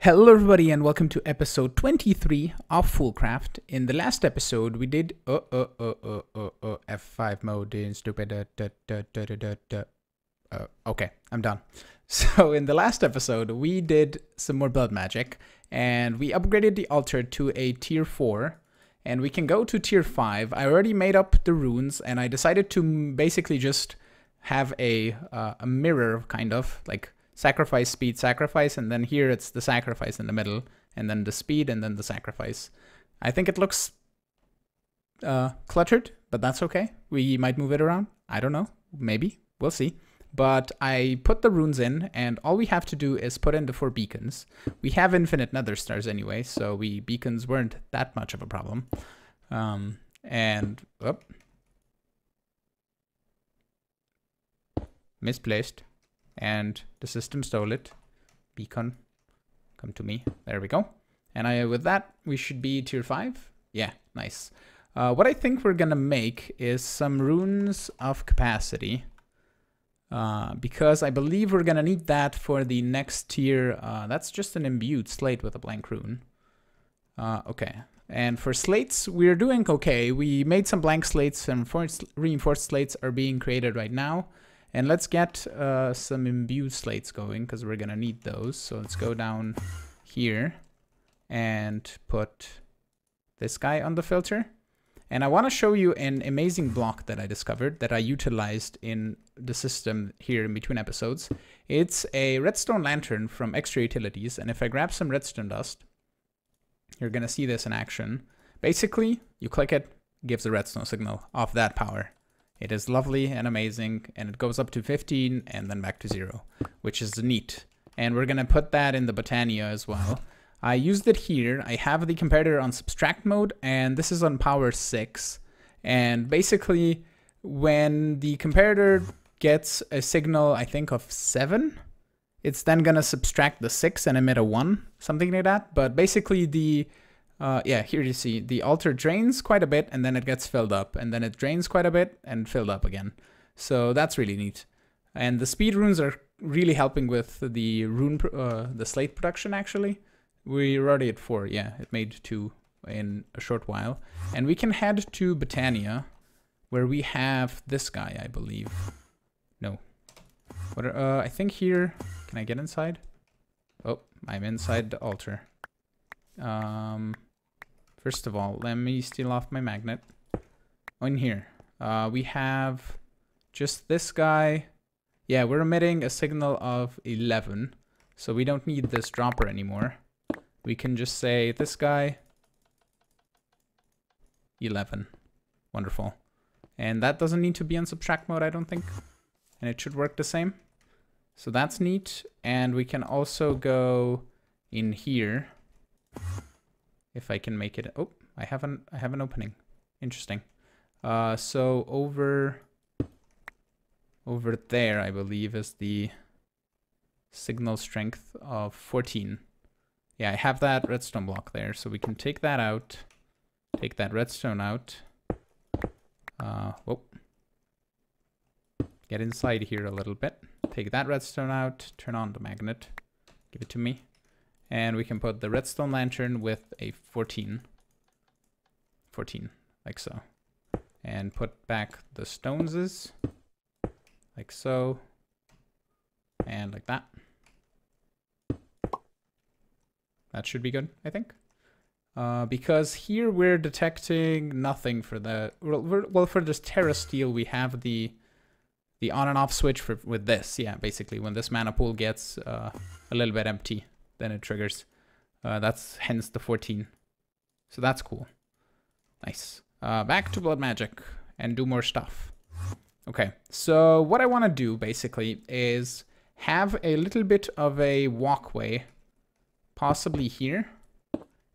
Hello everybody and welcome to episode 23 of Foolcraft. In the last episode we did F5 mode in stupid okay, I'm done. So in the last episode we did some more blood magic and we upgraded the altar to a tier 4 and we can go to tier 5. I already made up the runes and I decided to basically just have a mirror kind of like sacrifice, speed, sacrifice, and then here it's the sacrifice in the middle, and then the speed, and then the sacrifice. I think it looks cluttered, but that's okay. We might move it around. I don't know. Maybe. We'll see. But I put the runes in, and all we have to do is put in the 4 beacons. We have infinite nether stars anyway, so beacons weren't that much of a problem. Misplaced. And the system stole it. Beacon, come to me. There we go. And with that, we should be tier 5. Yeah, nice. What I think we're gonna make is some runes of capacity. Because I believe we're gonna need that for the next tier. That's just an imbued slate with a blank rune. Okay. And for slates, we're doing okay. We made some blank slates and reinforced slates are being created right now. And let's get some imbued slates going because we're gonna need those. So let's go down here and put this guy on the filter. And I want to show you an amazing block that I discovered that I utilized in the system here in between episodes. It's a redstone lantern from Extra Utilities. And if I grab some redstone dust, you're gonna see this in action. Basically, you click it, gives a redstone signal of that power. It is lovely and amazing, and it goes up to 15 and then back to 0, which is neat. And we're gonna put that in the Botania as well. I used it here. I have the comparator on subtract mode, and this is on power 6. And basically, when the comparator gets a signal, I think of 7, it's then gonna subtract the 6 and emit a 1, something like that. But basically yeah, here you see the altar drains quite a bit and then it gets filled up and then it drains quite a bit and filled up again. So that's really neat. And the speed runes are really helping with the the slate production actually. We're already at 4, yeah, it made 2 in a short while. And we can head to Botania where we have this guy, I believe. No. What I think here, can I get inside? Oh, I'm inside the altar. First of all, let me steal off my magnet. In here, we have just this guy. Yeah, we're emitting a signal of 11, so we don't need this dropper anymore. We can just say this guy, 11. Wonderful. And that doesn't need to be on subtract mode, I don't think. And it should work the same. So that's neat. And we can also go in here. If I can make it, oh, I have an opening. Interesting. So over there, I believe, is the signal strength of 14. Yeah, I have that redstone block there, so we can take that out, take that redstone out. Whoa. Get inside here a little bit. Take that redstone out, turn on the magnet, give it to me. And we can put the redstone lantern with a 14, like so. And put back the stoneses, like so, and like that. That should be good, I think. Because here we're detecting nothing for the, well, for this Terra Steel, we have the on and off switch with this. Yeah, basically, when this mana pool gets a little bit empty, then it triggers. That's hence the 14. So that's cool. Nice. Back to blood magic and do more stuff. Okay, so what I want to do basically is have a little bit of a walkway, possibly here.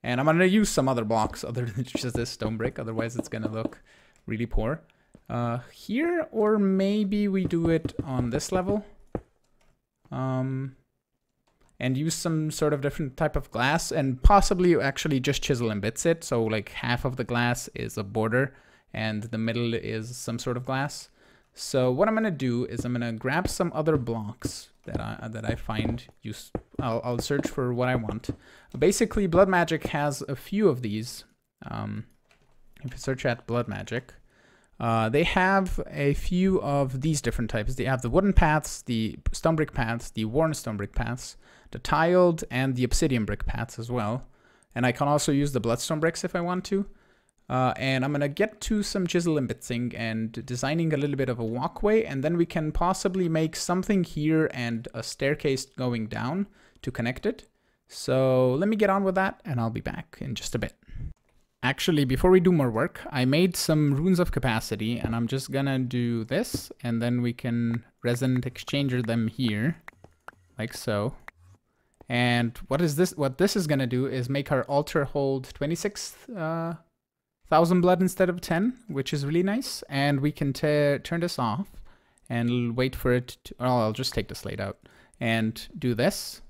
And I'm going to use some other blocks other than just this stone brick, otherwise it's going to look really poor. Here, or maybe we do it on this level. And use some sort of different type of glass and possibly actually just chisel and bits it. So like half of the glass is a border and the middle is some sort of glass. So what I'm gonna do is I'm gonna grab some other blocks that I find use. I'll search for what I want. Basically, Blood Magic has a few of these. If you search at Blood Magic, they have a few of these different types. They have the wooden paths, the stone brick paths, the worn stone brick paths, the tiled, and the obsidian brick paths as well. And I can also use the bloodstone bricks if I want to. And I'm gonna get to some chisel and bitsing and designing a little bit of a walkway, and then we can possibly make something here and a staircase going down to connect it. So let me get on with that and I'll be back in just a bit. Actually, before we do more work, I made some runes of capacity, and I'm just gonna do this, and then we can resonant exchanger them here, like so. And what this is gonna do is make our altar hold 26,000 blood instead of 10, which is really nice. And we can turn this off and wait for it to, oh, I'll just take the slate out and do this.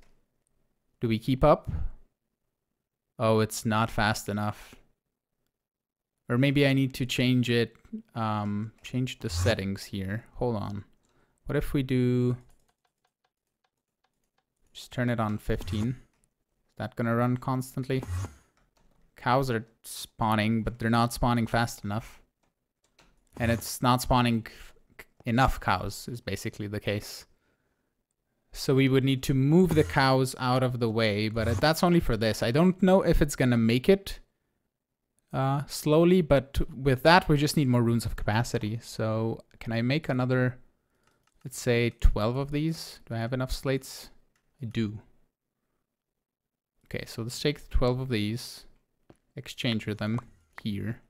Do we keep up? Oh, it's not fast enough. Or maybe I need to change it, change the settings here. Hold on. What if we do, just turn it on 15. Is that gonna run constantly? Cows are spawning, but they're not spawning fast enough. And it's not spawning enough cows is basically the case. So we would need to move the cows out of the way, but that's only for this. I don't know if it's gonna make it slowly, but with that we just need more runes of capacity. So can I make another, let's say 12 of these? Do I have enough slates? I do. Okay, so let's take 12 of these, exchanger them here.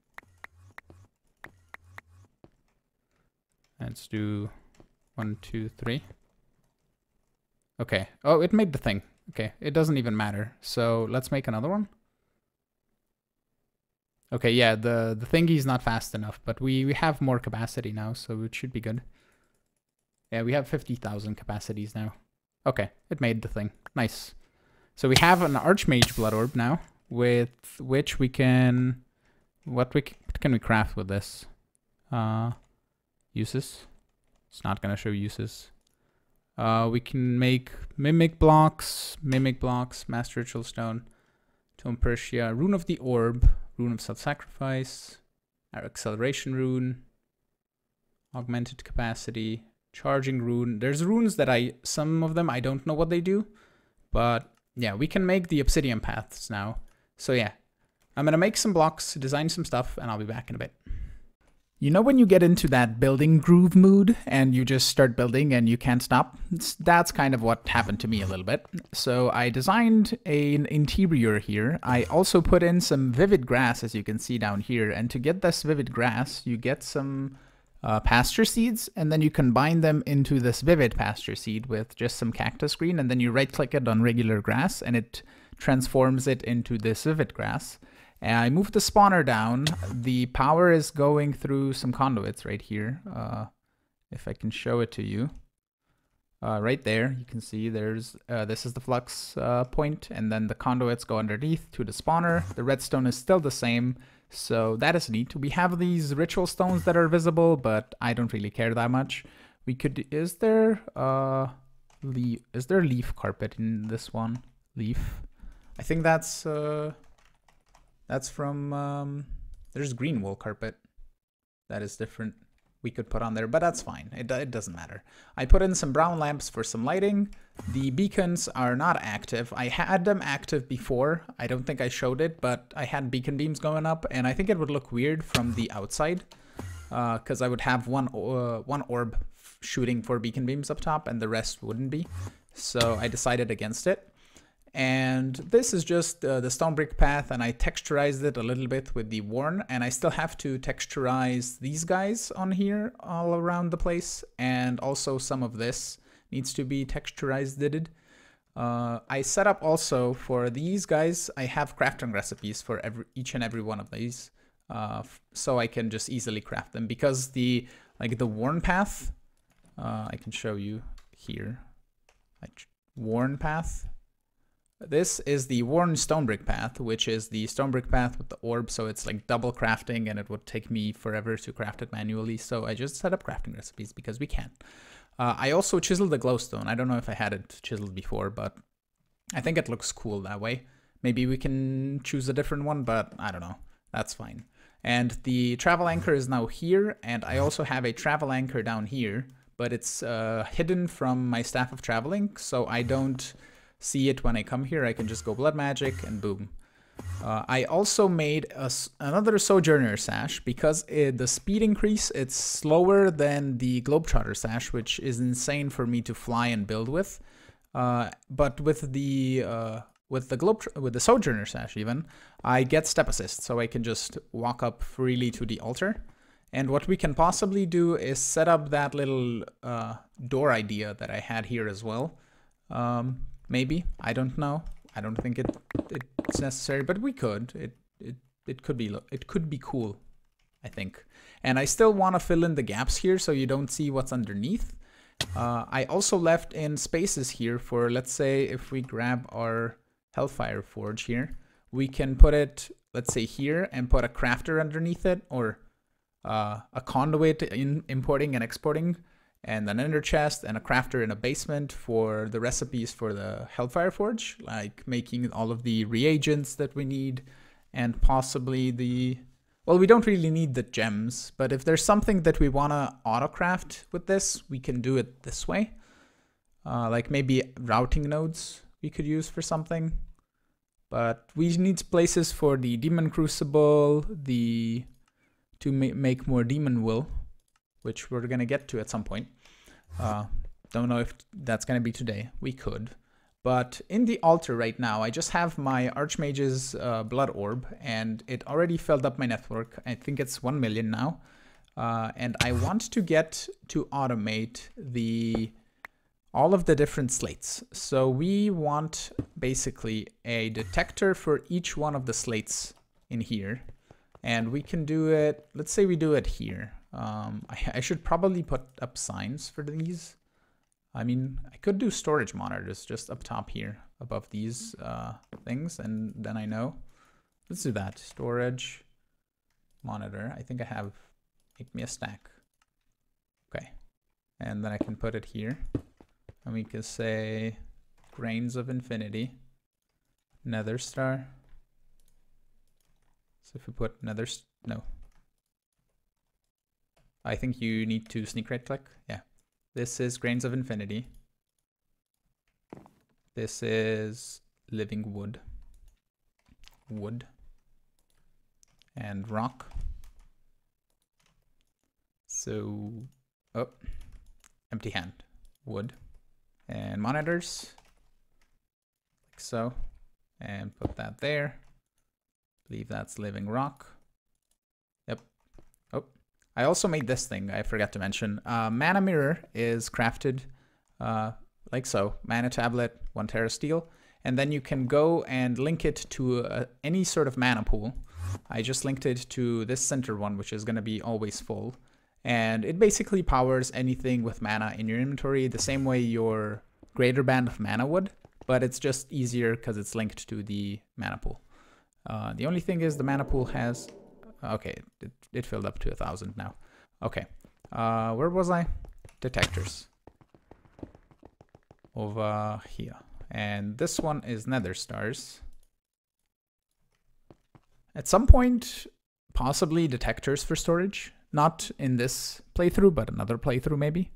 Let's do 1, 2, 3. Okay, oh, it made the thing. Okay, it doesn't even matter. So let's make another one. Okay, yeah, the thingy's not fast enough, but we have more capacity now, so it should be good. Yeah, we have 50,000 capacities now. Okay, it made the thing. Nice. So we have an Archmage Blood Orb now, with which we can... What can we craft with this? Uses. It's not going to show uses. We can make Mimic Blocks, Master Ritual Stone, Tome Persia, Rune of the Orb, Rune of Self-Sacrifice, our Acceleration Rune, Augmented Capacity, Charging Rune. There's runes that some of them I don't know what they do, but yeah, we can make the Obsidian Paths now. So yeah, I'm gonna make some blocks, design some stuff, and I'll be back in a bit. You know when you get into that building groove mood and you just start building and you can't stop? That's kind of what happened to me a little bit. So I designed an interior here. I also put in some vivid grass, as you can see down here. And to get this vivid grass, you get some pasture seeds, and then you combine them into this vivid pasture seed with just some cactus green, and then you right click it on regular grass and it transforms it into this vivid grass. And I moved the spawner down. The power is going through some conduits right here. If I can show it to you. Right there, you can see there's, this is the flux point, and then the conduits go underneath to the spawner. The redstone is still the same, so that is neat. We have these ritual stones that are visible, but I don't really care that much. We could, is there leaf carpet in this one? Leaf. I think that's from, there's green wool carpet. That is different. We could put on there, but that's fine. It doesn't matter. I put in some brown lamps for some lighting. The beacons are not active. I had them active before. I don't think I showed it, but I had beacon beams going up, and I think it would look weird from the outside because I would have one orb shooting for beacon beams up top and the rest wouldn't be. So I decided against it. And this is just the stone brick path, and I texturized it a little bit with the worn, and I still have to texturize these guys on here all around the place, and also some of this needs to be texturized. I set up also for these guys, I have crafting recipes for each and every one of these, so I can just easily craft them, because the worn path, I can show you here, worn path. This is the worn stone brick path, which is the stone brick path with the orb, so it's like double crafting and it would take me forever to craft it manually, so I just set up crafting recipes because we can. I also chiseled the glowstone. I don't know if I had it chiseled before, but I think it looks cool that way. Maybe we can choose a different one, but I don't know. That's fine. And the travel anchor is now here, and I also have a travel anchor down here, but it's hidden from my staff of traveling, so I don't see it when I come here. I can just go blood magic and boom. I also made another Sojourner sash because the speed increase, it's slower than the Globetrotter sash, which is insane for me to fly and build with. But with the Sojourner sash even, I get step assist, so I can just walk up freely to the altar. And what we can possibly do is set up that little door idea that I had here as well. Maybe, I don't know. I don't think it's necessary, but we could. It could be cool, I think. And I still want to fill in the gaps here so you don't see what's underneath. I also left in spaces here for, let's say, if we grab our Hellfire Forge here, we can put it, let's say, here and put a crafter underneath it, or a conduit in importing and exporting, and an ender chest and a crafter in a basement for the recipes for the Hellfire Forge, like making all of the reagents that we need, and possibly the... Well, we don't really need the gems, but if there's something that we want to auto-craft with this, we can do it this way. Like maybe routing nodes we could use for something. But we need places for the Demon Crucible, to make more Demon Will, which we're going to get to at some point. Don't know if that's going to be today. We could. But in the altar right now, I just have my Archmage's Blood Orb, and it already filled up my network. I think it's 1 million now. And I want to get to automate all of the different slates. So we want basically a detector for each one of the slates in here. And we can do it, let's say we do it here. I should probably put up signs for these. I mean, I could do storage monitors just up top here above these things, and then I know. Let's do that. Storage monitor. I think I have, make me a stack. Okay. And then I can put it here. And we can say Grains of Infinity, Nether Star. So if we put Nether, no. I think you need to sneak right click. Yeah. This is Grains of Infinity. This is Living Wood. Wood. And rock. So, oh, empty hand. Wood. And monitors. Like so. And put that there. Believe that's Living Rock. Yep. Oh. I also made this thing, I forgot to mention. Mana Mirror is crafted like so. Mana Tablet, 1 Tera Steel. And then you can go and link it to any sort of mana pool. I just linked it to this center one, which is going to be always full. And it basically powers anything with mana in your inventory the same way your Greater Band of Mana would. But it's just easier because it's linked to the mana pool. The only thing is the mana pool has... Okay, it filled up to 1,000 now. Okay, where was I? Detectors. Over here. And this one is Nether Stars. At some point, possibly detectors for storage. Not in this playthrough, but another playthrough maybe.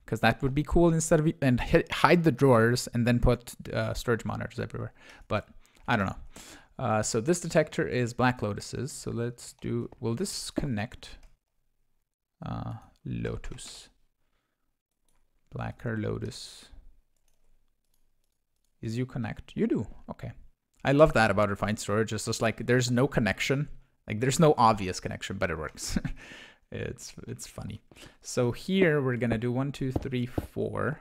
Because that would be cool instead of... And hide the drawers and then put storage monitors everywhere. But I don't know. So this detector is Black Lotuses. So let's do, will this connect? Lotus. Blacker Lotus. Is you connect? You do. Okay. I love that about refined storage. It's just like there's no connection. Like there's no obvious connection, but it works. It's funny. So here we're gonna do 1, 2, 3, 4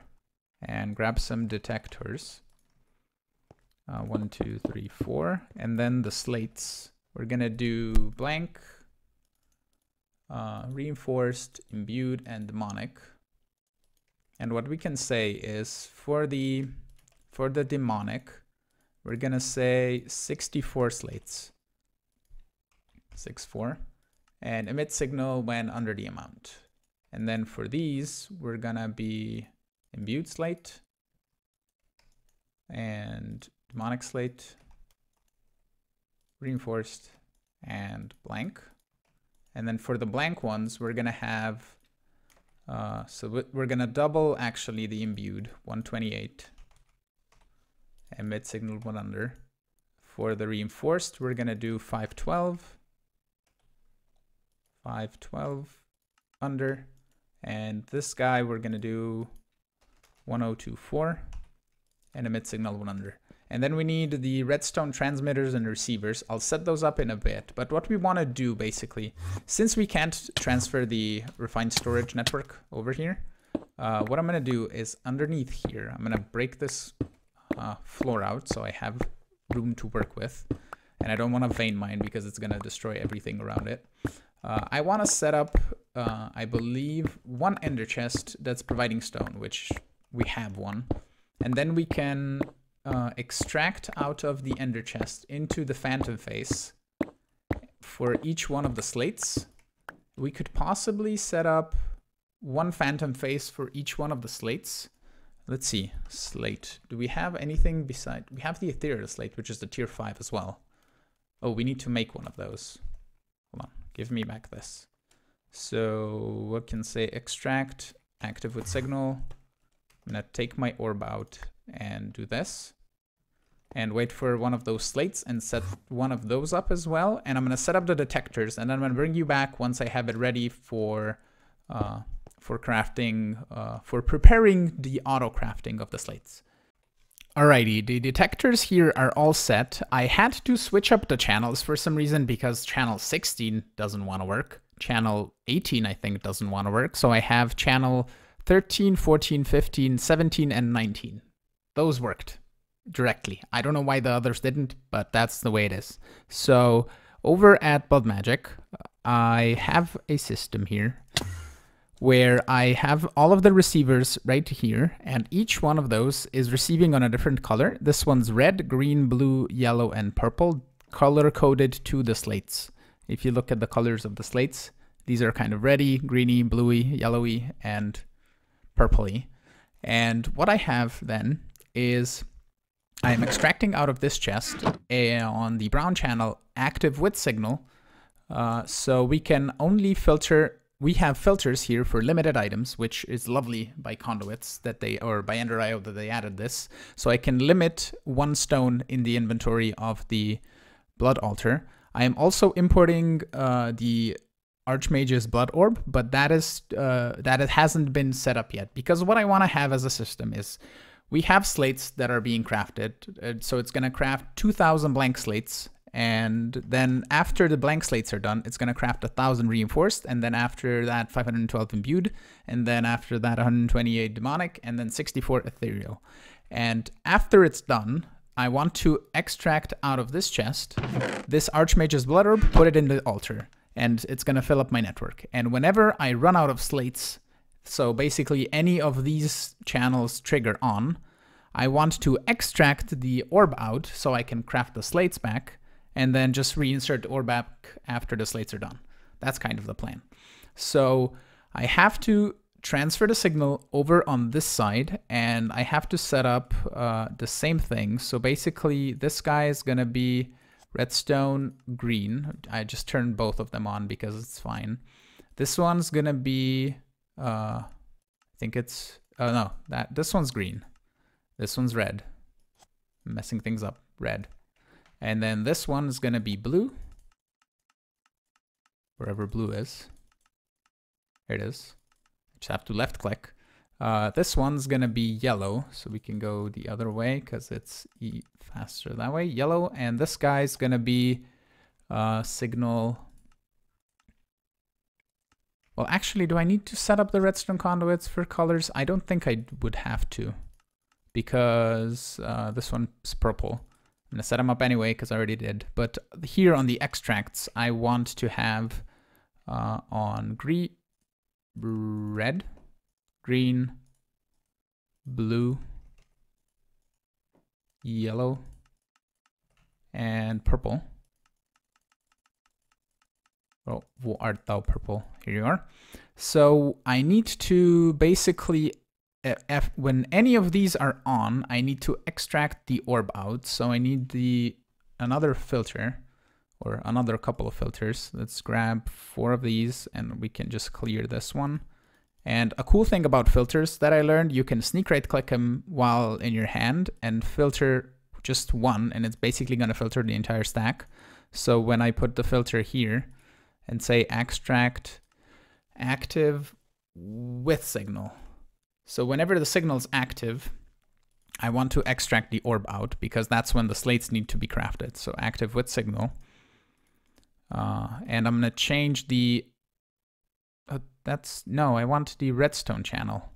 and grab some detectors. 1, 2, 3, 4, and then the slates. We're gonna do blank, reinforced, imbued, and demonic. And what we can say is for the demonic, we're gonna say 64 slates. 64. And emit signal when under the amount. And then for these, we're gonna be imbued slate and demonic slate, reinforced, and blank. And then for the blank ones, we're gonna have, so we're gonna double actually the imbued 128, emit signal 1 under. For the reinforced, we're gonna do 512, 512 under, and this guy we're gonna do 1024 and emit signal 1 under. And then we need the redstone transmitters and receivers. I'll set those up in a bit, but what we want to do basically, since we can't transfer the refined storage network over here, what I'm going to do is underneath here, I'm going to break this floor out so I have room to work with. And I don't want to vein mine because it's going to destroy everything around it. I want to set up, I believe, one ender chest that's providing stone, which we have one. And then we can extract out of the ender chest into the phantom face for each one of the slates. We could possibly set up one phantom face for each one of the slates. Let's see, slate. Do we have anything beside? We have the ethereal slate, which is the tier 5 as well. Oh, we need to make one of those. Hold on, give me back this. So we can say extract, active with signal. I'm gonna take my orb out and do this. And wait for one of those slates and set one of those up as well. And I'm gonna set up the detectors and then I'm gonna bring you back once I have it ready for crafting, for preparing the auto crafting of the slates. Alrighty, the detectors here are all set. I had to switch up the channels for some reason because channel 16 doesn't want to work. Channel 18, I think, doesn't want to work. So I have channel 13, 14, 15, 17, and 19. Those worked directly. I don't know why the others didn't, but that's the way it is. So over at Blood Magic, I have a system here where I have all of the receivers right here, and each one of those is receiving on a different color. This one's red, green, blue, yellow, and purple, color-coded to the slates. If you look at the colors of the slates, these are kind of reddy, greeny, bluey, yellowy, and purpley. And what I have then is I'm extracting out of this chest on the brown channel active with signal, so we can only filter. We have filters here for limited items, which is lovely by Conduits that they, or by Ender.io that they added this. So I can limit one stone in the inventory of the blood altar. I am also importing the Archmage's blood orb, but that it hasn't been set up yet, because what I want to have as a system is we have slates that are being crafted. So it's going to craft 2,000 blank slates. And then after the blank slates are done, it's going to craft 1,000 reinforced, and then after that 512 imbued, and then after that 128 demonic, and then 64 ethereal. And after it's done, I want to extract out of this chest this Archmage's blood orb, put it in the altar, and it's going to fill up my network. And whenever I run out of slates, so basically any of these channels trigger on, I want to extract the orb out so I can craft the slates back, and then just reinsert the orb back after the slates are done. That's kind of the plan. So I have to transfer the signal over on this side, and I have to set up the same thing. So basically this guy is gonna be redstone green. I just turned both of them on because it's fine. This one's gonna be, I think it's, oh no, this one's green. This one's red. I'm messing things up, red. And then this one is going to be blue, wherever blue is. Here it is. Just have to left click. This one's going to be yellow, so we can go the other way because it's faster that way. Yellow, and this guy's going to be signal. Well, actually, do I need to set up the redstone conduits for colors? I don't think I would have to, because this one's purple. I'm gonna set them up anyway because I already did. But here on the extracts, I want to have on red, green, blue, yellow, and purple. Oh, wo art thou, purple? Here you are. So I need to basically, when any of these are on, I need to extract the orb out. So I need another filter, or another couple of filters. Let's grab 4 of these, and we can just clear this one. And a cool thing about filters that I learned, you can sneak right click them while in your hand and filter just one, and it's basically going to filter the entire stack. So when I put the filter here and say extract active with signal. So whenever the signal is active, I want to extract the orb out because that's when the slates need to be crafted. So active with signal. And I'm going to change the, no, I want the redstone channel.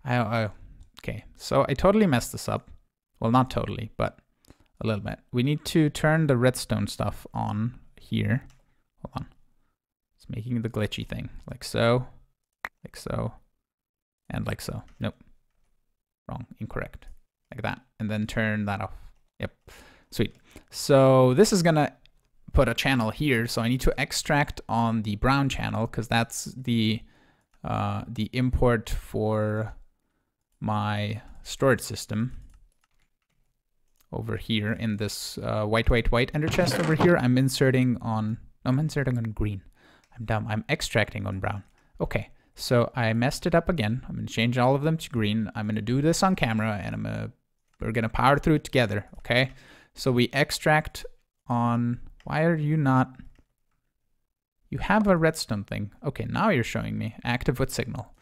Okay, so I totally messed this up. Well, not totally, but a little bit. We need to turn the redstone stuff on here. Hold on. It's making the glitchy thing. Like so, and like so. Nope. Wrong, incorrect. Like that. And then turn that off. Yep. Sweet. So this is gonna put a channel here. So I need to extract on the brown channel because that's the import for my storage system. Over here in this white ender chest over here, I'm inserting on green. I'm dumb. I'm extracting on brown. Okay, so I messed it up again. I'm gonna change all of them to green. I'm gonna do this on camera, and we're gonna power through it together. Okay, so we extract on. Why are you not? You have a redstone thing. Okay, now you're showing me active with signal.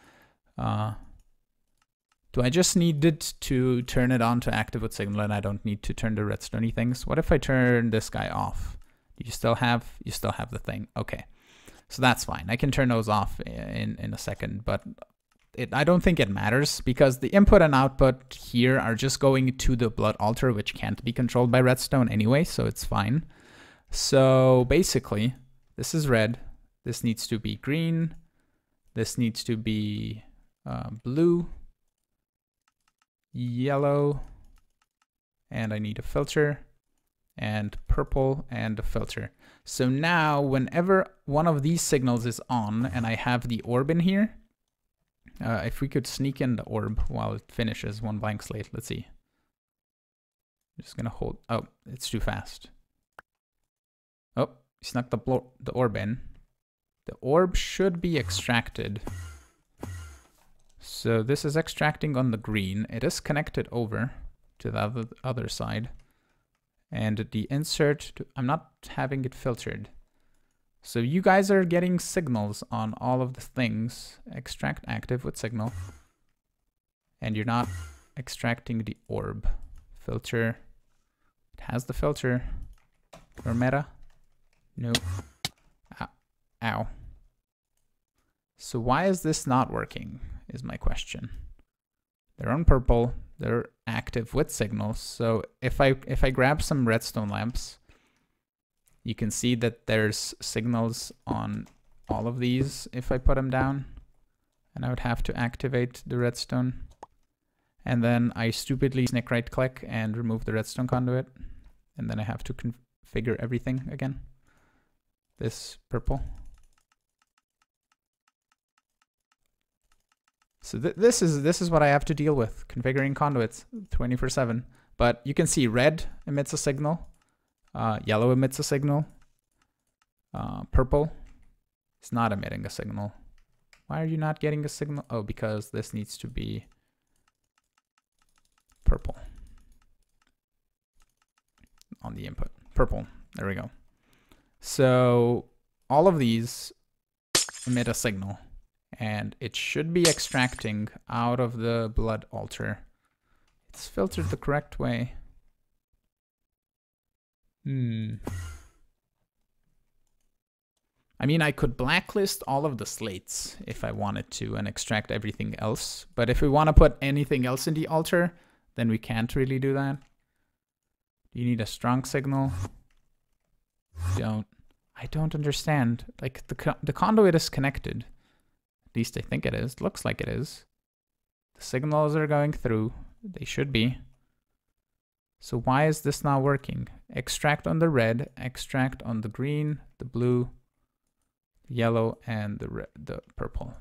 Do I just need it to turn it on to active with signal, and I don't need to turn the redstone things? What if I turn this guy off? Do you still have the thing? Okay, so that's fine. I can turn those off in a second, but I don't think it matters because the input and output here are just going to the blood altar, which can't be controlled by redstone anyway, so it's fine. So basically, this is red. This needs to be green. This needs to be blue. Yellow, and I need a filter, and purple, and a filter. So now whenever one of these signals is on and I have the orb in here, if we could sneak in the orb while it finishes one blank slate, let's see. I'm just gonna hold, oh, it's too fast. Oh, snuck the orb in. The orb should be extracted. So this is extracting on the green. It is connected over to the other side. And the insert, I'm not having it filtered. So you guys are getting signals on all of the things. Extract active with signal. And you're not extracting the orb. Filter. It has the filter. Or meta. No. Ow. Ow. So why is this not working? Is my question. They're on purple, they're active with signals. So if I grab some redstone lamps, you can see that there's signals on all of these if I put them down, and I would have to activate the redstone. And then I stupidly sneak right click and remove the redstone conduit, and then I have to configure everything again. This purple. So this is what I have to deal with, configuring conduits 24/7. But you can see red emits a signal, yellow emits a signal, purple is not emitting a signal. Why are you not getting a signal? Oh, because this needs to be purple on the input. Purple, there we go. So all of these emit a signal. And it should be extracting out of the blood altar. It's filtered the correct way. I mean, I could blacklist all of the slates if I wanted to and extract everything else. But if we want to put anything else in the altar, then we can't really do that. You need a strong signal. I don't understand. Like the conduit is connected. At least I think it is. Looks like it is. The signals are going through. They should be. So why is this not working? Extract on the red, extract on the green, the blue, the yellow, and the purple.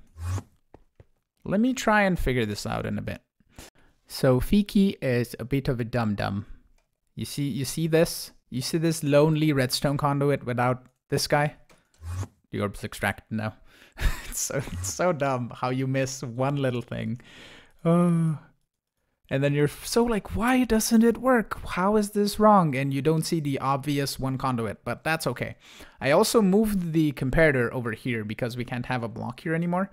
Let me try and figure this out in a bit. So Fiki is a bit of a dum-dum. You see this? You see this lonely redstone conduit without this guy? The orb's extracted now. It's so dumb how you miss one little thing. Oh. And then you're so like, why doesn't it work? How is this wrong? And you don't see the obvious one conduit, but that's okay. I also moved the comparator over here because we can't have a block here anymore.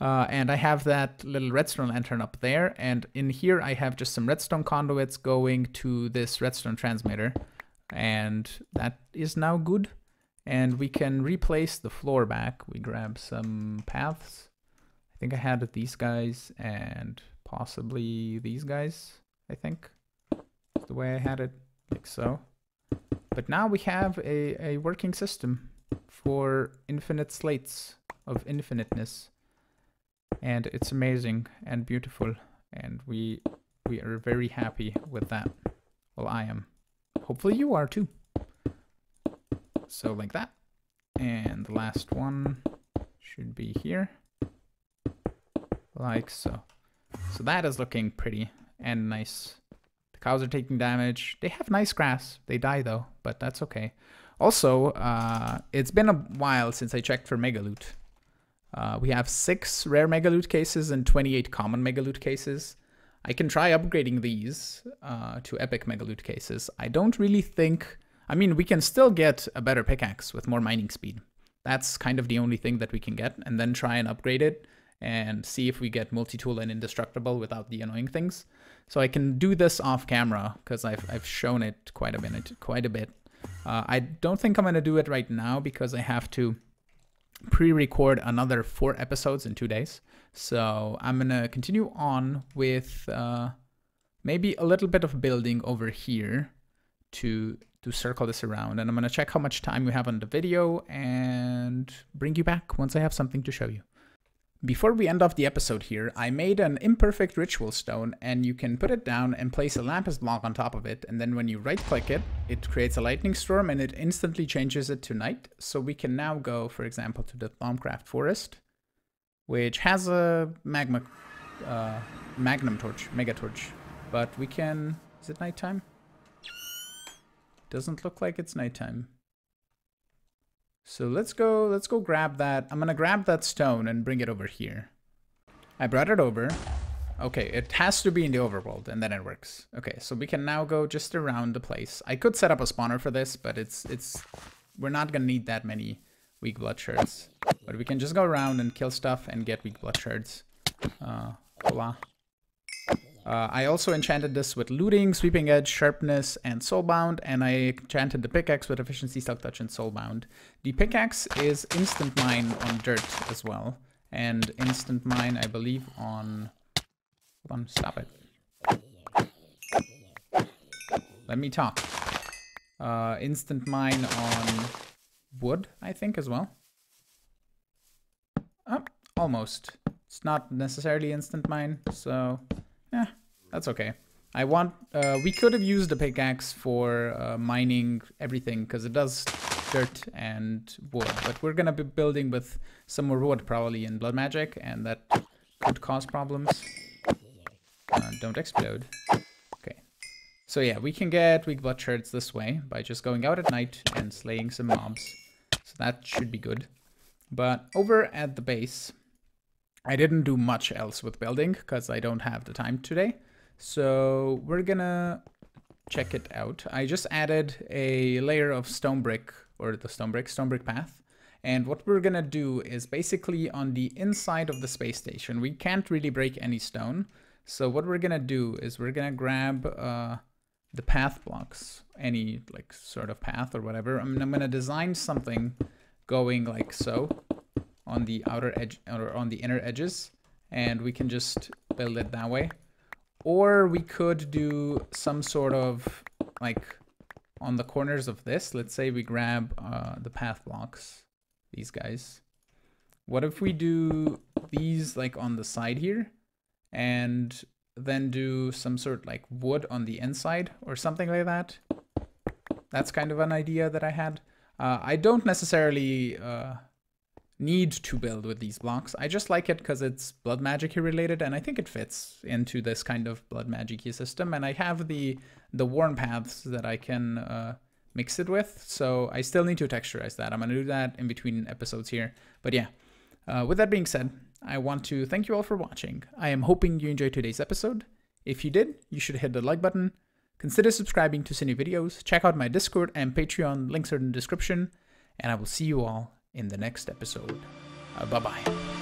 And I have that little redstone lantern up there. And in here, I have just some redstone conduits going to this redstone transmitter. And that is now good. And we can replace the floor back. We grab some paths. I think I had these guys and possibly these guys, I think. That's the way I had it, like so. But now we have a working system for infinite slates of infiniteness. And it's amazing and beautiful. And we are very happy with that. Well, I am. Hopefully you are too. So like that. And the last one should be here. Like so. So that is looking pretty and nice. The cows are taking damage. They have nice grass. They die though, but that's okay. Also, it's been a while since I checked for mega loot. We have 6 rare mega loot cases and 28 common mega loot cases. I can try upgrading these to epic mega loot cases. I don't really think... I mean, we can still get a better pickaxe with more mining speed. That's kind of the only thing that we can get, and then try and upgrade it and see if we get multi-tool and indestructible without the annoying things. So I can do this off camera because I've shown it quite a bit. I don't think I'm gonna do it right now because I have to pre-record another 4 episodes in 2 days. So I'm gonna continue on with maybe a little bit of building over here to circle this around. And I'm gonna check how much time we have on the video and bring you back once I have something to show you. Before we end off the episode here, I made an imperfect ritual stone, and you can put it down and place a lapis block on top of it, and then when you right click it, it creates a lightning storm and it instantly changes it to night. So we can now go, for example, to the Foolcraft forest, which has a magnum torch, mega torch, but we can, is it nighttime? Doesn't look like it's nighttime. So let's go grab that. I'm gonna grab that stone and bring it over here. I brought it over. Okay, it has to be in the overworld and then it works. Okay, so we can now go just around the place. I could set up a spawner for this, but we're not gonna need that many weak blood shards. But we can just go around and kill stuff and get weak blood shards. Voila. I also enchanted this with looting, sweeping edge, sharpness, and soulbound, and I enchanted the pickaxe with efficiency, silk touch, and soulbound. The pickaxe is instant mine on dirt as well, and instant mine, I believe, on... Hold on, stop it. Let me talk. Instant mine on wood, I think, as well. Oh, almost. It's not necessarily instant mine, so... yeah, that's okay. I want, we could have used the pickaxe for mining everything because it does dirt and wood, but we're gonna be building with some more wood probably in blood magic, and that could cause problems. Don't explode. Okay. So yeah, we can get weak blood shards this way by just going out at night and slaying some mobs. So that should be good. But over at the base, I didn't do much else with building because I don't have the time today. So we're gonna check it out. I just added a layer of stone brick, or the stone brick path. And what we're gonna do is basically on the inside of the space station, we can't really break any stone. So what we're gonna do is we're gonna grab the path blocks, any like sort of path or whatever. I'm gonna design something going like so on the outer edge or on the inner edges, and we can just build it that way. Or we could do some sort of like on the corners of this. Let's say we grab the path blocks, these guys. What if we do these like on the side here, and then do some sort of like wood on the inside or something like that. That's kind of an idea that I had. I don't necessarily need to build with these blocks. I just like it because it's blood magic-y related, and I think it fits into this kind of blood magic-y system. And I have the worn paths that I can mix it with, so I still need to texturize that. I'm gonna do that in between episodes here. But yeah, with that being said, I want to thank you all for watching. I am hoping you enjoyed today's episode. If you did, you should hit the like button. Consider subscribing to see new videos. Check out my Discord and Patreon, links are in the description. And I will see you all in the next episode. Bye-bye.